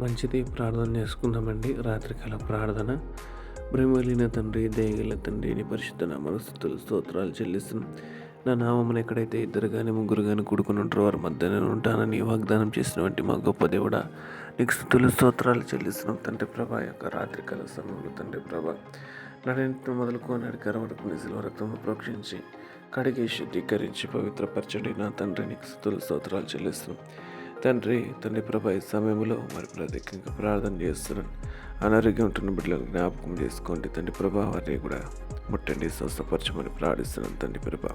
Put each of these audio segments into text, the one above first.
మంచిది. ప్రార్థన చేసుకుందామండి. రాత్రికాల ప్రార్థన. ప్రేమలిన తండ్రి, దయగల తండ్రి, నీ పరిశుద్ధ నామమున స్తుతులు స్తోత్రాలు చెల్లిస్తున్నాం. నా నామమున ఎక్కడైతే ఇద్దరు కానీ ముగ్గురు కానీ కూడుకుని ఉంటారో వారి మధ్య నేను ఉంటానని వాగ్దానం చేసినటువంటి మా గొప్ప దేవుడా, నీకు స్తుతులు స్తోత్రాలు చెల్లిస్తున్నాం తండ్రి ప్రభా. యొక్క రాత్రికాల సమయంలో తండ్రి ప్రభా, నడిని మొదలుకొని అడిగారు వరకు నీ శిలువ రక్తము ప్రోక్షించి కడిగి శుద్ధీకరించి పవిత్రపరచండి నా తండ్రి. నీకు స్తుతులు స్తోత్రాలు చెల్లిస్తున్నాం తండ్రి ప్రభా. ఈ సమయంలో మరి ప్రత్యేకంగా ప్రార్థన చేస్తున్నాను. అనారోగ్యం ఉంటున్న బిడ్డలను జ్ఞాపకం చేసుకోండి తండ్రి ప్రభా. వారిని కూడా ముట్టండి, స్వస్థపరచమని ప్రార్థిస్తున్నాను తండ్రి ప్రభా.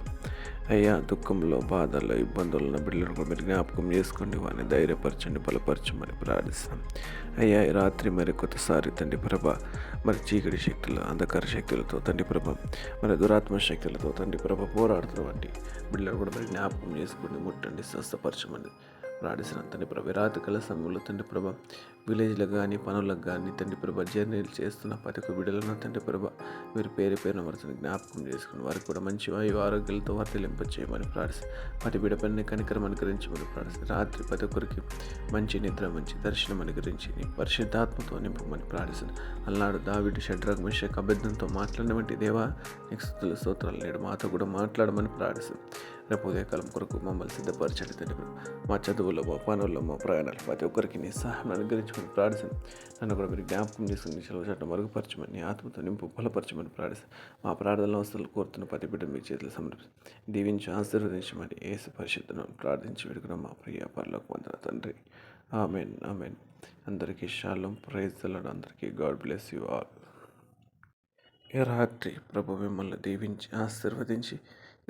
అయ్యా, దుఃఖంలో, బాధల్లో, ఇబ్బందుల్లో ఉన్న బిడ్డలను కూడా మీరు జ్ఞాపకం చేసుకోండి. వారిని ధైర్యపరచండి, బలపరచమని ప్రార్థిస్తున్నాం. అయ్యా, ఈ రాత్రి మరి కొత్తసారి తండ్రి ప్రభా, మరి చీకటి శక్తులు, అంధకార శక్తులతో తండ్రి ప్రభా, మరి దురాత్మ శక్తులతో తండ్రి ప్రభా పోరాడుతున్నటువంటి బిడ్డలను కూడా మరి జ్ఞాపకం చేసుకోండి, ముట్టండి, స్వస్థపరచమని ప్రార్థిస్తున్నాను తండ్రి ప్రభా. రాత్రికాల సమయంలో తండ్రి ప్రభా, విలేజ్లకు కానీ పనులకు కానీ తండ్రి ప్రభా జర్నీలు చేస్తున్న ప్రతి ఒక్క బిడ్డలను తండ్రి ప్రభా మీరు పేరున వరుసని జ్ఞాపకం చేసుకుని వారికి కూడా మంచి వాయు ఆరోగ్యాలతో వర్తిలింపచేయమని ప్రార్థిస్తాను. ప్రతి బిడ్డ పని కనికరం అనుగ్రహించమని ప్రార్థిస్తాను. రాత్రి ప్రతి ఒక్కరికి మంచి నిద్ర, మంచి దర్శనం అనుగ్రహించి నీ పరిశుద్ధాత్మతో నింపమని ప్రార్థిస్తాను. అల్లాడు దావీదు, షడ్రక్, మెషక్, అబేద్నెగోతో మాట్లాడినటువంటి దేవా, నీకు స్తుతులు స్తోత్రాలు. నేడు మాతో కూడా మాట్లాడమని ప్రార్థిస్తాను. రేపు ఉదయకాలం కొరకు మమ్మల్ని సిద్ధపరచండి తండ్రి. మా చదువుల్లో, మా పనుల్లో, మా ప్రయాణాలు ప్రతి ఒక్కరికి నీ సహాయం అనుగ్రహించుకుని ప్రార్థిస్తాను. నన్ను కూడా మీరు జ్ఞాపకం చేసుకుని సెలవు చట్టం మరుగుపరచమని, నీ ఆత్మతో నింపు బలపరచమని ప్రార్థిస్తాను. మా ప్రార్థనలో అవసరాలు కోరుతున్న ప్రతి బిడ్డ మీ చేతులు సమర్పిస్తాను. దీవించి ఆశీర్వదించమని యేసు పరిశుద్ధను ప్రార్థించి వేడుకున్నాం మా ప్రియ పరలోకమందున తండ్రి. Amen, amen. అందరికీ షాలోం, ప్రైజ్ ది లార్డ్. అందరికీ గాడ్ బ్లెస్ యు ఆల్. ఈ రాత్రి ప్రభు మిమ్మల్ని దీవించి ఆశీర్వదించి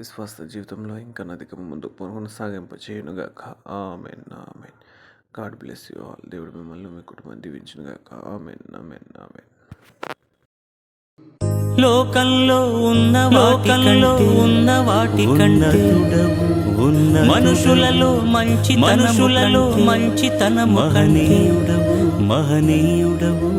విశ్వాస జీవితంలో ఇంకా అధిక ముందు కొనసాగింప చేయనుగాక. Amen, amen. God bless you all. దేవుడు మిమ్మల్ని, మీ కుటుంబాన్ని దీవించునుగాక. Amen, amen, amen. లోకంలో ఉన్న వాటి కంటే మనుషులలో మంచితనము కంటే మహనీయుడవు.